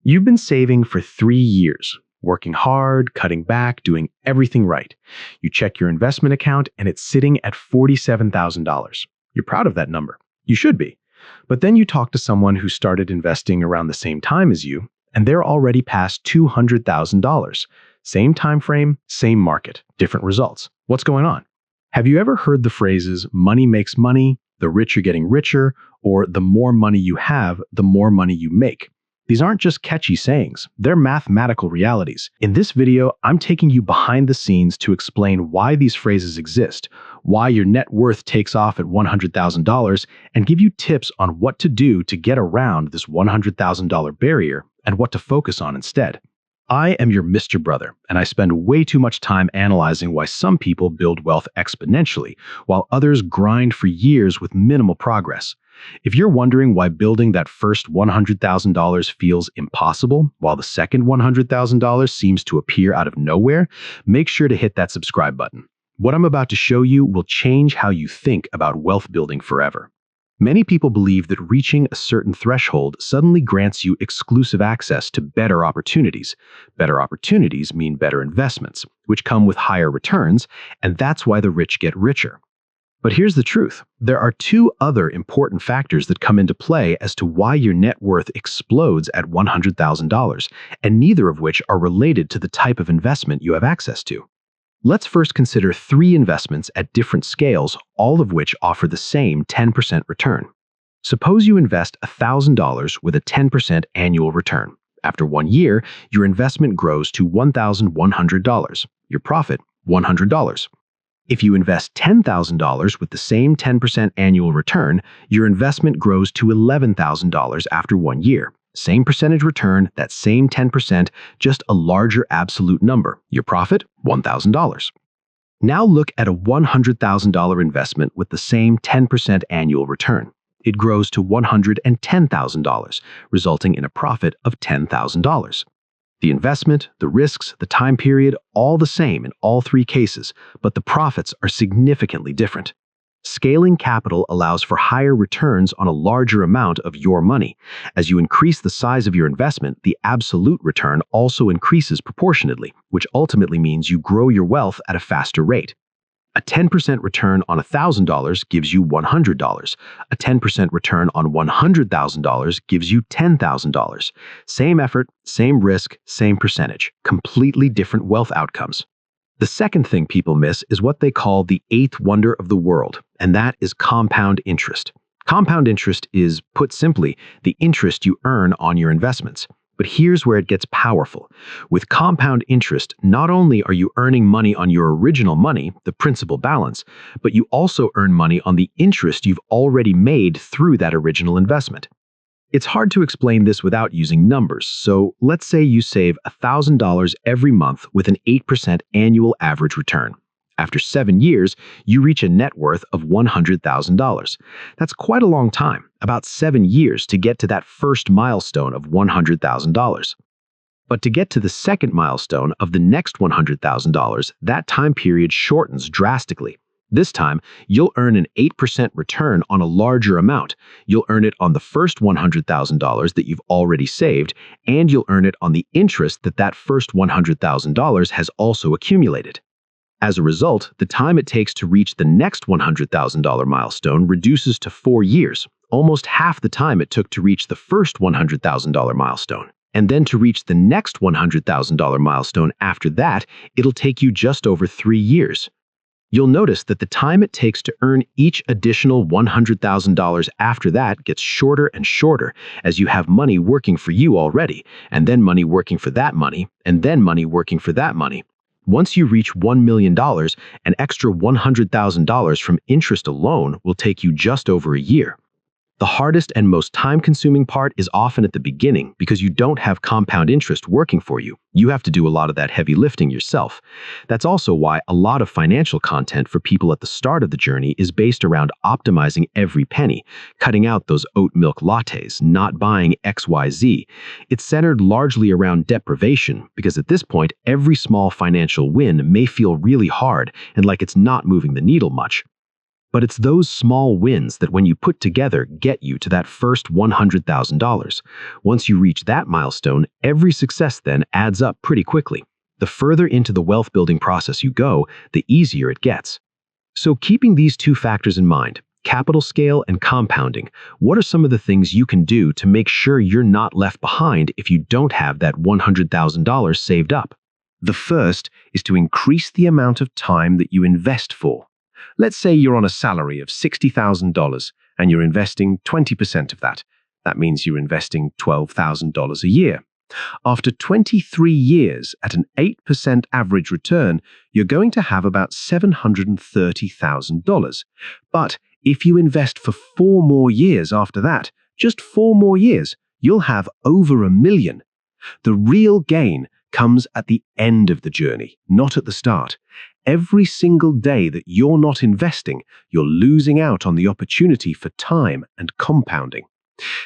You've been saving for 3 years, working hard, cutting back, doing everything right. You check your investment account and it's sitting at $47,000. You're proud of that number. You should be. But then you talk to someone who started investing around the same time as you, and they're already past $200,000. Same time frame, same market, different results. What's going on? Have you ever heard the phrases, money makes money, the rich are getting richer, or the more money you have, the more money you make? These aren't just catchy sayings, they're mathematical realities. In this video, I'm taking you behind the scenes to explain why these phrases exist, why your net worth takes off at $100,000, and give you tips on what to do to get around this $100,000 barrier and what to focus on instead. I am your Mr. Brother, and I spend way too much time analyzing why some people build wealth exponentially, while others grind for years with minimal progress. If you're wondering why building that first $100,000 feels impossible, while the second $100,000 seems to appear out of nowhere, make sure to hit that subscribe button. What I'm about to show you will change how you think about wealth building forever. Many people believe that reaching a certain threshold suddenly grants you exclusive access to better opportunities. Better opportunities mean better investments, which come with higher returns, and that's why the rich get richer. But here's the truth. There are two other important factors that come into play as to why your net worth explodes at $100,000, and neither of which are related to the type of investment you have access to. Let's first consider 3 investments at different scales, all of which offer the same 10% return. Suppose you invest $1,000 with a 10% annual return. After 1 year, your investment grows to $1,100. Your profit, $100. If you invest $10,000 with the same 10% annual return, your investment grows to $11,000 after 1 year. Same percentage return, that same 10%, just a larger absolute number. Your profit, $1,000. Now look at a $100,000 investment with the same 10% annual return. It grows to $110,000, resulting in a profit of $10,000. The investment, the risks, the time period, all the same in all 3 cases, but the profits are significantly different. Scaling capital allows for higher returns on a larger amount of your money. As you increase the size of your investment, the absolute return also increases proportionately, which ultimately means you grow your wealth at a faster rate. A 10% return on $1,000 gives you $100. A 10% return on $100,000 gives you $10,000. Same effort, same risk, same percentage. Completely different wealth outcomes. The second thing people miss is what they call the 8th wonder of the world, and that is compound interest. Compound interest is, put simply, the interest you earn on your investments. But here's where it gets powerful. With compound interest, not only are you earning money on your original money, the principal balance, but you also earn money on the interest you've already made through that original investment. It's hard to explain this without using numbers, so let's say you save $1,000 every month with an 8% annual average return. After 7 years, you reach a net worth of $100,000. That's quite a long time, about 7 years to get to that first milestone of $100,000. But to get to the second milestone of the next $100,000, that time period shortens drastically. This time, you'll earn an 8% return on a larger amount. You'll earn it on the first $100,000 that you've already saved, and you'll earn it on the interest that first $100,000 has also accumulated. As a result, the time it takes to reach the next $100,000 milestone reduces to 4 years, almost half the time it took to reach the first $100,000 milestone. And then to reach the next $100,000 milestone after that, it'll take you just over 3 years. You'll notice that the time it takes to earn each additional $100,000 after that gets shorter and shorter as you have money working for you already, and then money working for that money, and then money working for that money. Once you reach $1 million, an extra $100,000 from interest alone will take you just over a year. The hardest and most time-consuming part is often at the beginning because you don't have compound interest working for you. You have to do a lot of that heavy lifting yourself. That's also why a lot of financial content for people at the start of the journey is based around optimizing every penny, cutting out those oat milk lattes, not buying XYZ. It's centered largely around deprivation because at this point, every small financial win may feel really hard and like it's not moving the needle much. But it's those small wins that when you put together get you to that first $100,000. Once you reach that milestone, every success then adds up pretty quickly. The further into the wealth building process you go, the easier it gets. So keeping these two factors in mind, capital scale and compounding, what are some of the things you can do to make sure you're not left behind if you don't have that $100,000 saved up? The first is to increase the amount of time that you invest for. Let's say you're on a salary of $60,000 and you're investing 20% of that. That means you're investing $12,000 a year. After 23 years at an 8% average return, you're going to have about $730,000. But if you invest for 4 more years after that, just 4 more years, you'll have over $1 million. The real gain comes at the end of the journey, not at the start. Every single day that you're not investing, you're losing out on the opportunity for time and compounding.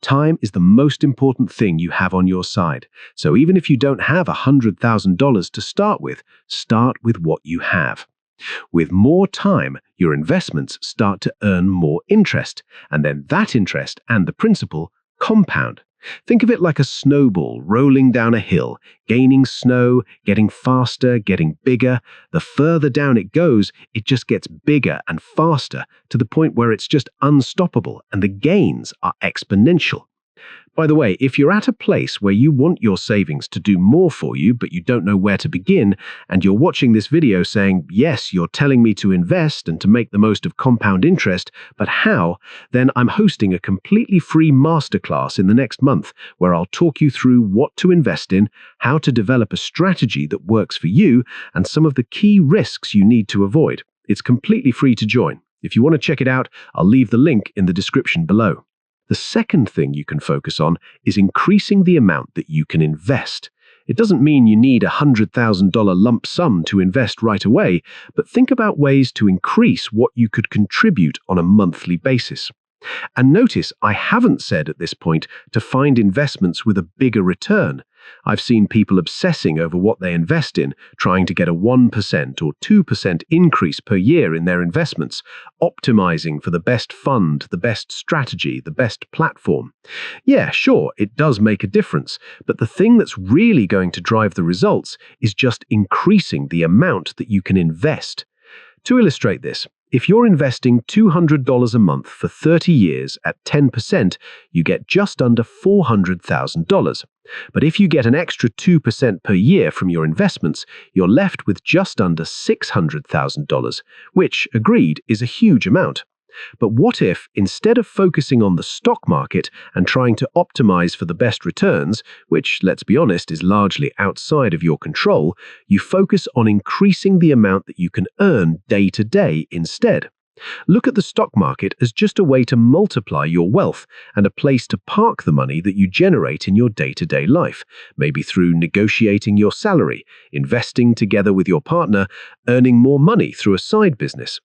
Time is the most important thing you have on your side. So even if you don't have $100,000 to start with what you have. With more time, your investments start to earn more interest, and then that interest and the principal compound. Think of it like a snowball rolling down a hill, gaining snow, getting faster, getting bigger. The further down it goes, it just gets bigger and faster to the point where it's just unstoppable and the gains are exponential. By the way, if you're at a place where you want your savings to do more for you, but you don't know where to begin, and you're watching this video saying, yes, you're telling me to invest and to make the most of compound interest, but how? Then I'm hosting a completely free masterclass in the next month where I'll talk you through what to invest in, how to develop a strategy that works for you, and some of the key risks you need to avoid. It's completely free to join. If you want to check it out, I'll leave the link in the description below. The second thing you can focus on is increasing the amount that you can invest. It doesn't mean you need a $100,000 lump sum to invest right away, but think about ways to increase what you could contribute on a monthly basis. And notice I haven't said at this point to find investments with a bigger return. I've seen people obsessing over what they invest in, trying to get a 1% or 2% increase per year in their investments, optimizing for the best fund, the best strategy, the best platform. Yeah, sure, it does make a difference, but the thing that's really going to drive the results is just increasing the amount that you can invest. To illustrate this, if you're investing $200 a month for 30 years at 10%, you get just under $400,000. But if you get an extra 2% per year from your investments, you're left with just under $600,000, which, agreed, is a huge amount. But what if, instead of focusing on the stock market and trying to optimize for the best returns, which, let's be honest, is largely outside of your control, you focus on increasing the amount that you can earn day to day instead? Look at the stock market as just a way to multiply your wealth and a place to park the money that you generate in your day-to-day life, maybe through negotiating your salary, investing together with your partner, earning more money through a side business.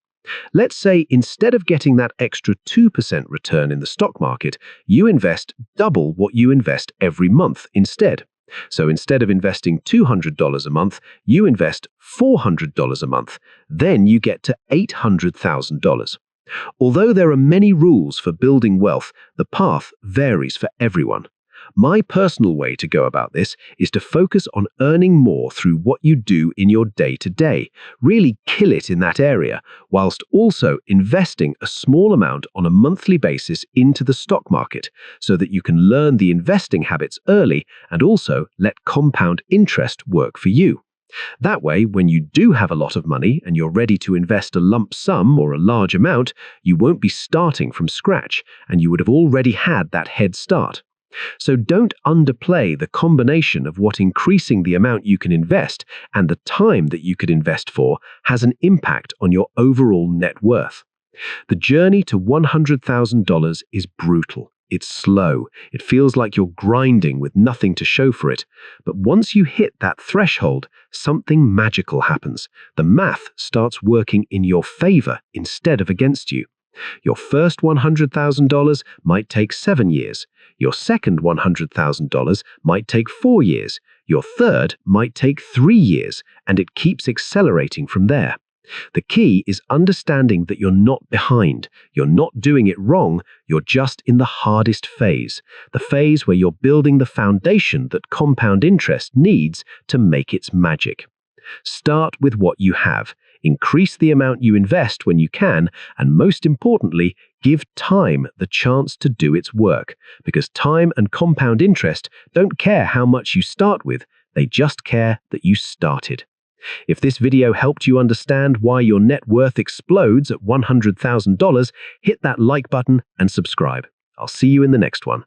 Let's say instead of getting that extra 2% return in the stock market, you invest double what you invest every month instead. So instead of investing $200 a month, you invest $400 a month. Then you get to $800,000. Although there are many rules for building wealth, the path varies for everyone. My personal way to go about this is to focus on earning more through what you do in your day-to-day, really kill it in that area, whilst also investing a small amount on a monthly basis into the stock market so that you can learn the investing habits early and also let compound interest work for you. That way, when you do have a lot of money and you're ready to invest a lump sum or a large amount, you won't be starting from scratch and you would have already had that head start. So don't underplay the combination of what increasing the amount you can invest and the time that you could invest for has an impact on your overall net worth. The journey to $100,000 is brutal. It's slow. It feels like you're grinding with nothing to show for it. But once you hit that threshold, something magical happens. The math starts working in your favor instead of against you. Your first $100,000 might take 7 years. Your second $100,000 might take 4 years. Your third might take 3 years, and it keeps accelerating from there. The key is understanding that you're not behind, you're not doing it wrong, you're just in the hardest phase, the phase where you're building the foundation that compound interest needs to make its magic. Start with what you have, increase the amount you invest when you can, and most importantly, give time the chance to do its work, because time and compound interest don't care how much you start with, they just care that you started. If this video helped you understand why your net worth explodes at $100,000, hit that like button and subscribe. I'll see you in the next one.